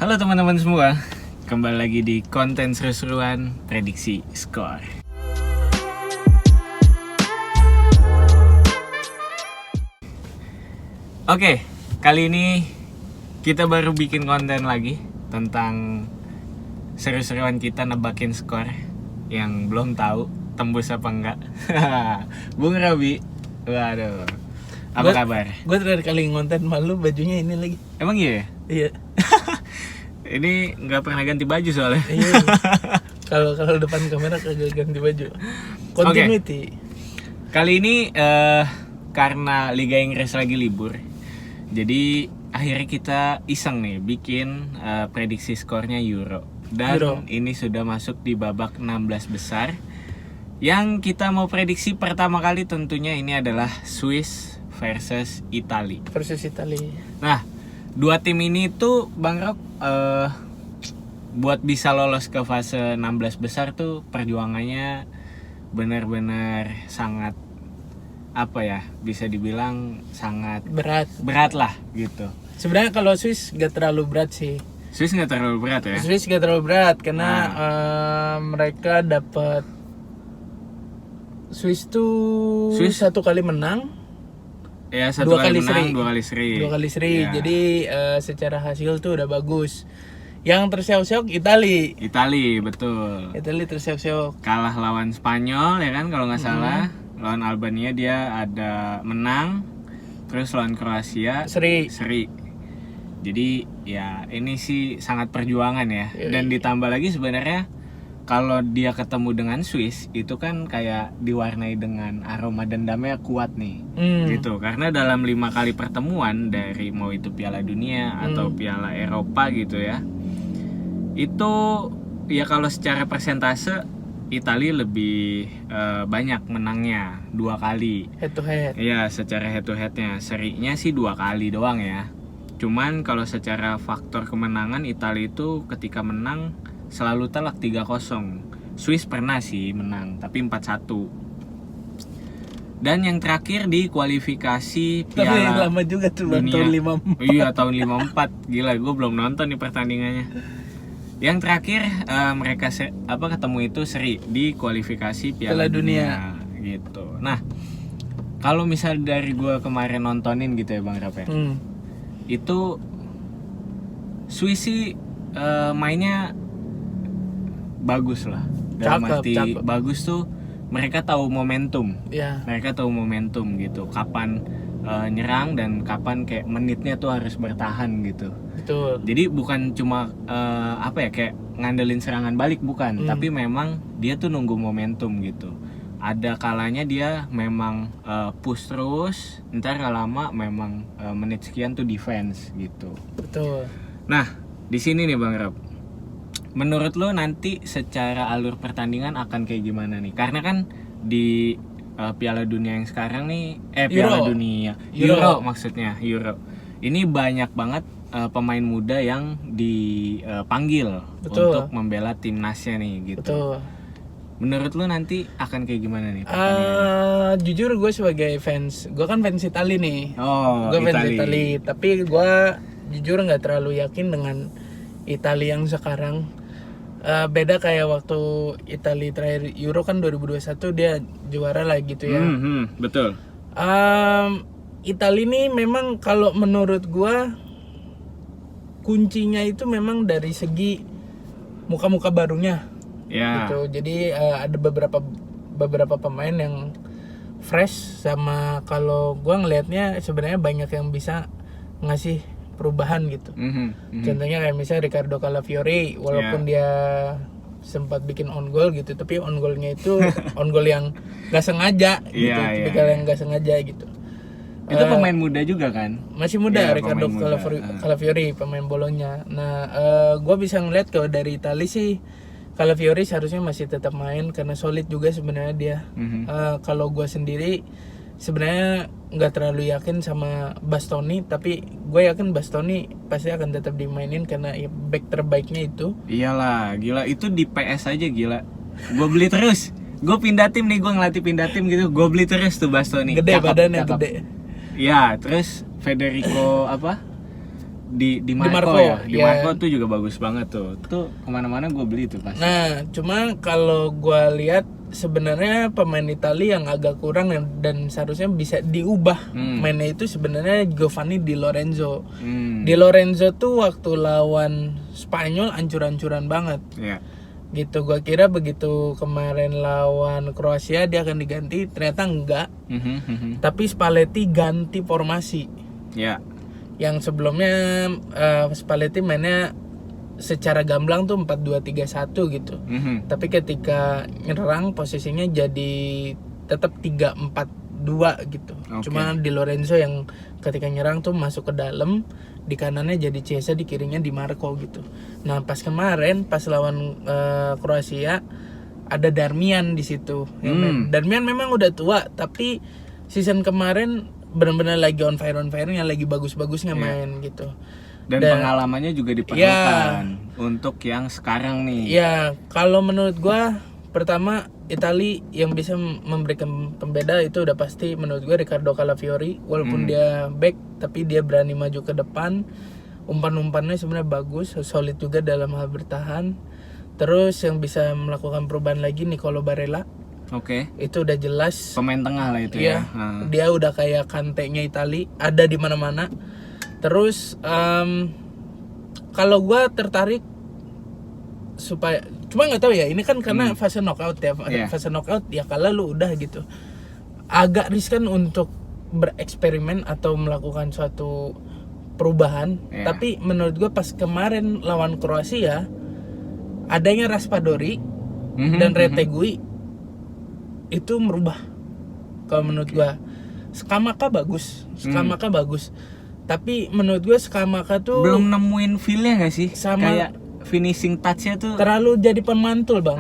Halo teman-teman semua, kembali lagi di konten seru-seruan prediksi skor. Oke, kali ini kita baru bikin konten lagi tentang seru-seruan kita nebakin skor yang belum tahu tembus apa enggak. Bung Robi, waduh, apa kabar? Gue terakhir kali ngonten malu bajunya ini lagi. Emang iya? Iya. Ini nggak pernah ganti baju soalnya. Iya. Kalau depan kamera kagak ganti baju. Continuity. Kali ini karena Liga Inggris lagi libur, jadi akhirnya kita iseng nih bikin prediksi skornya Euro. Dan ini sudah masuk di babak 16 besar. Yang kita mau prediksi pertama kali tentunya ini adalah Swiss versus Italia. Nah, dua tim ini tuh Bang Rok buat bisa lolos ke fase 16 besar tuh perjuangannya benar-benar sangat bisa dibilang sangat berat lah gitu. Sebenarnya kalau Swiss gak terlalu berat sih. Swiss gak terlalu berat ya? Swiss gak terlalu berat karena mereka dapat Swiss satu kali menang. Ya, dua kali menang, dua kali seri. Ya. Jadi secara hasil tuh udah bagus. Yang terseok-seok Italia, betul. Italia terseok-seok. Kalah lawan Spanyol ya kan kalau nggak salah. Lawan Albania dia ada menang. Terus lawan Kroasia seri. Jadi ya ini sih sangat perjuangan ya. Dan ditambah lagi sebenarnya kalau dia ketemu dengan Swiss itu kan kayak diwarnai dengan aroma dendamnya kuat nih, gitu. Karena dalam 5 kali pertemuan dari mau itu Piala Dunia atau Piala Eropa gitu ya, itu ya kalau secara persentase Italia lebih banyak menangnya 2 kali. Head to head. Iya, secara head to headnya, serinya sih 2 kali doang ya. Cuman kalau secara faktor kemenangan Italia itu ketika menang selalu telak 3-0. Swiss pernah sih menang tapi 4-1. Dan yang terakhir di kualifikasi Piala Tapi yang lama juga tuh Dunia. tahun 54. Iya, tahun 54. Gila, gue belum nonton nih pertandingannya. Yang terakhir mereka ketemu itu seri di kualifikasi Piala Dunia gitu. Nah, kalau misal dari gue kemarin nontonin gitu ya Bang Rape. Itu Swiss sih mainnya bagus lah. Dalam arti bagus tuh mereka tahu momentum. Yeah. Mereka tahu momentum gitu. Kapan nyerang dan kapan kayak menitnya tuh harus bertahan gitu. Betul. Jadi bukan cuma kayak ngandelin serangan balik bukan, tapi memang dia tuh nunggu momentum gitu. Ada kalanya dia memang push terus, ntar gak lama memang menit sekian tuh defense gitu. Betul. Nah, di sini nih Bang Rob. Menurut lo nanti secara alur pertandingan akan kayak gimana nih? Karena kan di Piala Dunia yang sekarang nih, Piala Dunia Euro maksudnya Euro. Ini banyak banget pemain muda yang dipanggil untuk membela timnasnya nih gitu. Betul. Menurut lo nanti akan kayak gimana nih? Jujur gue sebagai fans, gue kan fans Italia nih. Gue fans Italia, tapi gue jujur nggak terlalu yakin dengan Italia yang sekarang. Beda kayak waktu Italia terakhir Euro kan 2021 dia juara lah gitu ya. Betul. Italia ini memang kalau menurut gua kuncinya itu memang dari segi muka-muka barunya. Ya. Gitu. Jadi ada beberapa pemain yang fresh sama kalau gua ngelihatnya sebenarnya banyak yang bisa ngasih perubahan gitu. Contohnya kayak misalnya Riccardo Calafiori, walaupun dia sempat bikin on goal gitu, tapi on goalnya itu on goal yang gak sengaja gitu, tipikal yang gak sengaja gitu. Itu pemain muda juga kan? Masih muda, Riccardo Calafiori, pemain Bolonya. Nah, gue bisa ngeliat kalau dari Italia sih Calafiori seharusnya masih tetap main karena solid juga sebenarnya dia. Kalau gue sendiri sebenarnya nggak terlalu yakin sama Bastoni, tapi gue yakin Bastoni pasti akan tetap dimainin karena ya back terbaiknya itu. Iyalah, gila itu di PS aja gila. Gue beli terus. Gue pindah tim nih, gue ngelatih pindah tim gitu. Gue beli terus tuh Bastoni. Gede badannya, gede. Iya, terus Federico Di Marco ya. Di Marco tuh juga bagus banget tuh. Tuh kemana-mana gue beli tuh pasti. Nah, cuma kalau gue lihat sebenarnya pemain Italia yang agak kurang dan seharusnya bisa diubah mainnya itu sebenarnya Giovanni Di Lorenzo. Di Lorenzo tuh waktu lawan Spanyol ancur-ancuran banget. Iya. Gitu, gue kira begitu kemarin lawan Kroasia dia akan diganti, ternyata enggak. Tapi Spalletti ganti formasi. Ya. Yang sebelumnya Spalletti mainnya secara gamblang tuh 4-2-3-1 gitu. Tapi ketika nyerang posisinya jadi tetap 3-4-2 gitu. Cuma Di Lorenzo yang ketika nyerang tuh masuk ke dalam, di kanannya jadi Chiesa, di kirinya Di Marco gitu. Nah, pas kemarin pas lawan Kroasia ada Darmian di situ. Darmian memang udah tua, tapi season kemarin benar-benar lagi on fire-nya, lagi bagus-bagusnya main gitu. Dan pengalamannya juga diperlukan untuk yang sekarang nih. Ya, kalau menurut gua pertama Italia yang bisa memberikan pembeda itu udah pasti menurut gua Riccardo Calafiori. Walaupun dia back, tapi dia berani maju ke depan. Umpan-umpannya sebenarnya bagus, solid juga dalam hal bertahan. Terus yang bisa melakukan perubahan lagi Nicolo Barella. Itu udah jelas pemain tengah lah itu ya. Dia udah kayak Kante-nya Italia, ada di mana-mana. Terus kalau gue tertarik supaya, cuma nggak tahu ya, ini kan karena fase knockout ya. Fase knockout ya kalau lu udah gitu agak riskan untuk bereksperimen atau melakukan suatu perubahan. Tapi menurut gue pas kemarin lawan Kroasia adanya Raspadori dan Retegui itu merubah kalau menurut gua. Skamaka bagus, tapi menurut gua Skamaka tuh belum nemuin feel-nya nggak sih? Sama kayak finishing touch-nya tuh terlalu jadi pemantul bang,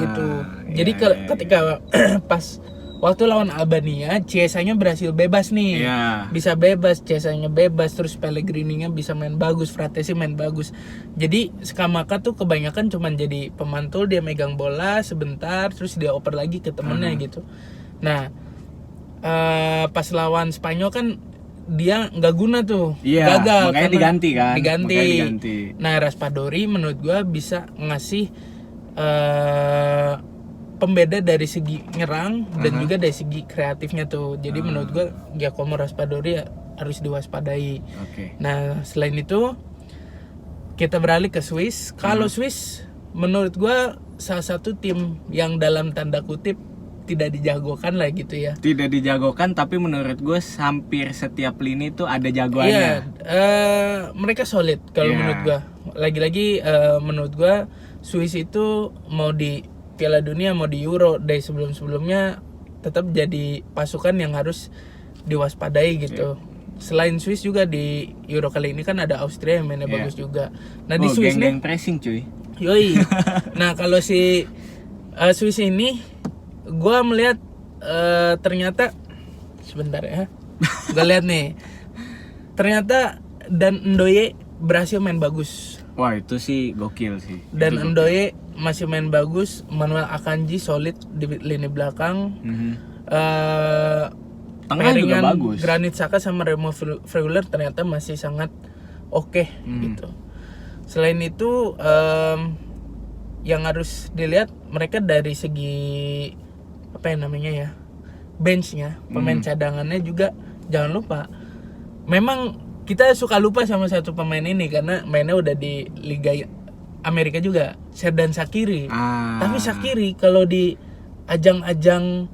gitu. Jadi ketika pas waktu lawan Albania, Chiesa-nya berhasil bebas nih, bisa bebas, Chiesa-nya bebas, terus Pellegrini-nya bisa main bagus, Fratesi main bagus. Jadi Skamaka tuh kebanyakan cuman jadi pemantul, dia megang bola sebentar, terus dia oper lagi ke temennya gitu. Nah, pas lawan Spanyol kan dia nggak guna tuh, gagal, makanya diganti kan. Diganti. Nah, Raspadori menurut gua bisa ngasih pembeda dari segi nyerang dan juga dari segi kreatifnya tuh. Jadi menurut gue Giacomo Raspadori harus diwaspadai. Nah, selain itu kita beralih ke Swiss. Kalau Swiss menurut gue salah satu tim yang dalam tanda kutip tidak dijagokan lah gitu ya. Tidak dijagokan, tapi menurut gue hampir setiap lini tuh ada jagoannya. Mereka solid kalau menurut gue. Lagi-lagi menurut gue Swiss itu mau di Piala Dunia mau di Euro dari sebelum-sebelumnya tetap jadi pasukan yang harus diwaspadai gitu. Selain Swiss juga di Euro kali ini kan ada Austria yang mainnya bagus juga. Nah, di Swiss nih pressing cuy. Yoi. Nah, kalau si Swiss ini gua melihat ternyata sebentar ya. Gua lihat nih. Ternyata Dan Ndoye berhasil main bagus. Wah, itu sih gokil sih. Dan Ndoye masih main bagus, Manuel Akanji solid di lini belakang. Tengah juga bagus. Granit Xhaka sama Remo Freuler ternyata masih sangat oke gitu. Selain itu yang harus dilihat mereka dari segi apa yang namanya ya, benchnya, pemain cadangannya juga jangan lupa. Memang kita suka lupa sama satu pemain ini karena mainnya udah di Liga Amerika juga, Xherdan Shaqiri. Tapi Shaqiri kalau di ajang-ajang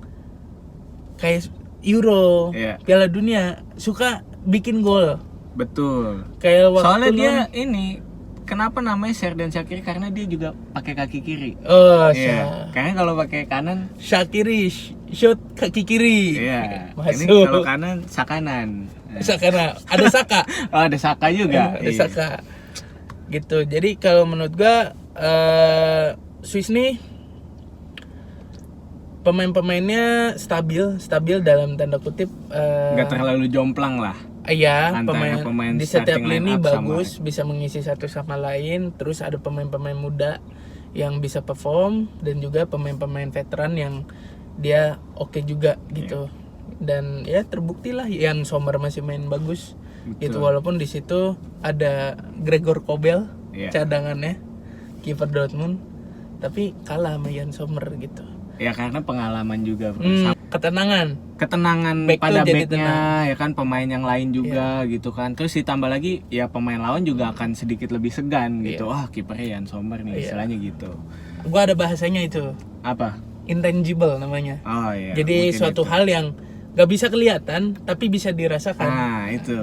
kayak Euro, Piala Dunia suka bikin gol. Betul. Kayak waktu soalnya dia ini kenapa namanya Xherdan Shaqiri, karena dia juga pakai kaki kiri. Karena kalau pakai kanan Shaqiri shoot kaki kiri. Ini kalau kanan Sakanan. Sakana ada Saka. Ada Saka juga. Ada Saka. Gitu. Jadi kalau menurut gua Swiss nih pemain-pemainnya stabil dalam tanda kutip, nggak terlalu jomplang lah. Iya, pemain di setiap lini bagus, bisa mengisi satu sama lain. Terus ada pemain-pemain muda yang bisa perform dan juga pemain-pemain veteran yang dia oke juga gitu. Dan ya terbukti lah Ian Sommer masih main bagus. gitu, walaupun di situ ada Gregor Kobel cadangannya, kiper Dortmund, tapi kalah sama Jan Sommer gitu. Ya karena pengalaman juga, bro. Ketenangan pada backnya, ya kan, pemain yang lain juga gitu kan. Terus ditambah lagi ya pemain lawan juga akan sedikit lebih segan gitu. Wah, kipernya Jan Sommer nih, istilahnya gitu. Gua ada bahasanya itu. Apa? Intangible namanya. Oh iya. Jadi suatu hal yang gak bisa kelihatan tapi bisa dirasakan. Nah itu.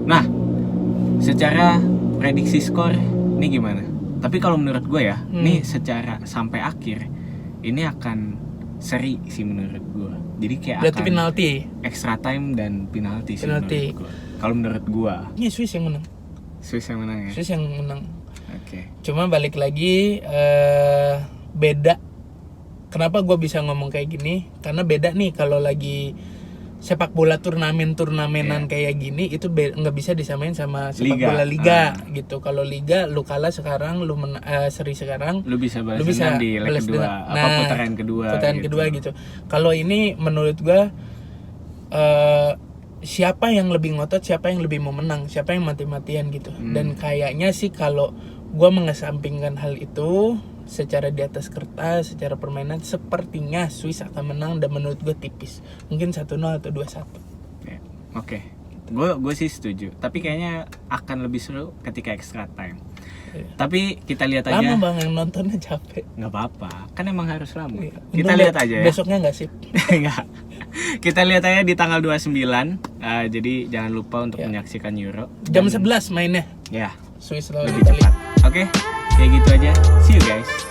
Nah, secara prediksi skor ini gimana? Tapi kalau menurut gue ya, nih secara sampai akhir ini akan seri sih menurut gue. Jadi kayak berarti akan penalti, extra time dan penalti sih menurut gue. Kalau menurut gue. Ini Swiss yang menang. Swiss yang menang ya. Swiss yang menang. Oke. Cuma balik lagi beda. Kenapa gue bisa ngomong kayak gini? Karena beda nih kalau lagi sepak bola turnamenan kayak gini itu nggak bisa disamain sama sepak bola liga gitu. Kalau liga lu kalah sekarang, lu seri sekarang, lu bisa balas dendam di leg kedua, putaran kedua gitu. Kalau ini menurut gua siapa yang lebih ngotot, siapa yang lebih mau menang, siapa yang mati-matian gitu. Dan kayaknya sih kalau gua mengesampingkan hal itu, secara di atas kertas, secara permainan sepertinya Swiss akan menang dan menurut gue tipis. Mungkin 1-0 atau 2-1. Ya, oke. Gue sih setuju. Tapi kayaknya akan lebih seru ketika extra time. Tapi kita lihat aja. Lama bang, yang nontonnya capek. Nggak apa-apa, kan emang harus lama. Kita lihat aja ya. Besoknya nggak sip. Nggak. Kita lihat aja di tanggal 29. Jadi jangan lupa untuk menyaksikan Euro. Jam 11 mainnya. Ya. Swiss lawan Italia. Oke. Kayak gitu aja. See you guys.